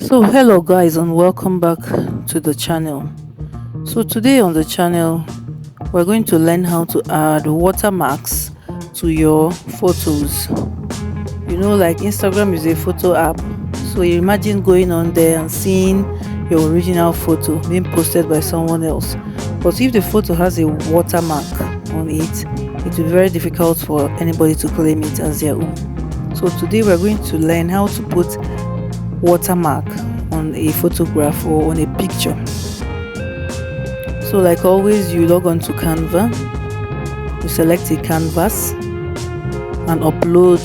So hello guys and welcome back to the channel. So today on the channel we're going to learn how to add watermarks to your photos. Like Instagram is a photo app, so you imagine going on there and seeing your original photo being posted by someone else. But if the photo has a watermark on it, it will be very difficult for anybody to claim it as their own. So today we're going to learn how to put watermark on a photograph or on a picture. So like always, you log on to Canva, you select a canvas and upload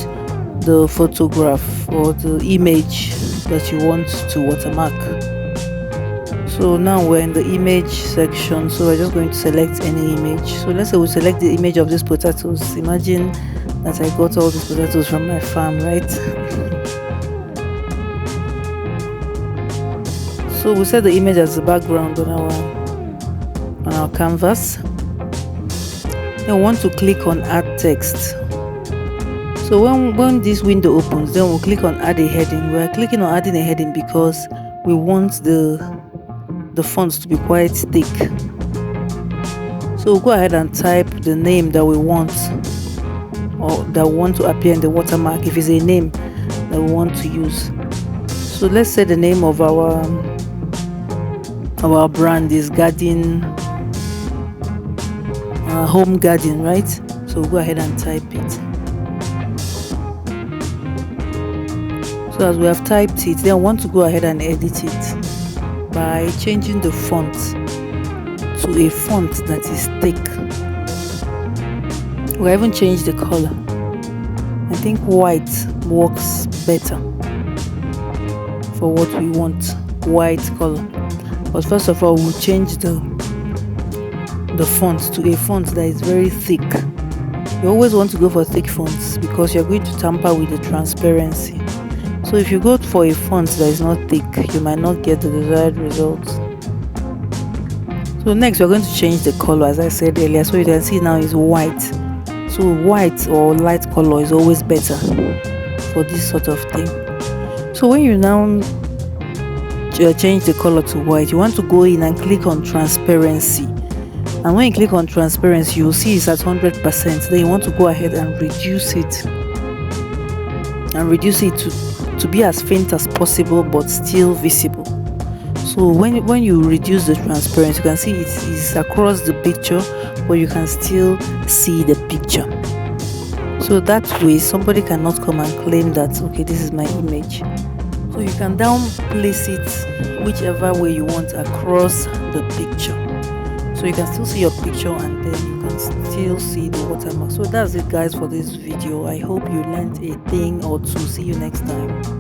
the photograph or the image that you want to watermark. So now we're in the image section, so we're just going to select any image. So let's say we select the image of these potatoes. Imagine that I got all these potatoes from my farm, right? So we set the image as the background on our canvas. Then we want to click on add text. So when this window opens, then we'll click on add a heading. We're clicking on adding a heading because we want the fonts to be quite thick. So we'll go ahead and type the name that we want, or that we want to appear in the watermark if it's a name that we want to use. So let's say the name of our brand is garden, home garden, right? So we'll go ahead and type it. So as we have typed it, then I want to go ahead and edit it by changing the font to a font that is thick. We'll even change the color. I think white works better for what we want, white color. But first of all, we'll change the font to a font that is very thick. You always want to go for thick fonts because you're going to tamper with the transparency. So if you go for a font that is not thick, you might not get the desired results. So next we're going to change the color, as I said earlier. So you can see now is white. So white or light color is always better for this sort of thing. So when you now change the color to white, you want to go in and click on transparency. And when you click on transparency, you'll see it's at 100%. Then you want to go ahead and reduce it to be as faint as possible but still visible. So when you reduce the transparency, you can see it is across the picture, but you can still see the picture. So that way somebody cannot come and claim that, okay, this is my image. So you can down place it whichever way you want across the picture. So you can still see your picture and then you can still see the watermark. So that's it guys for this video. I hope you learned a thing or two. See you next time.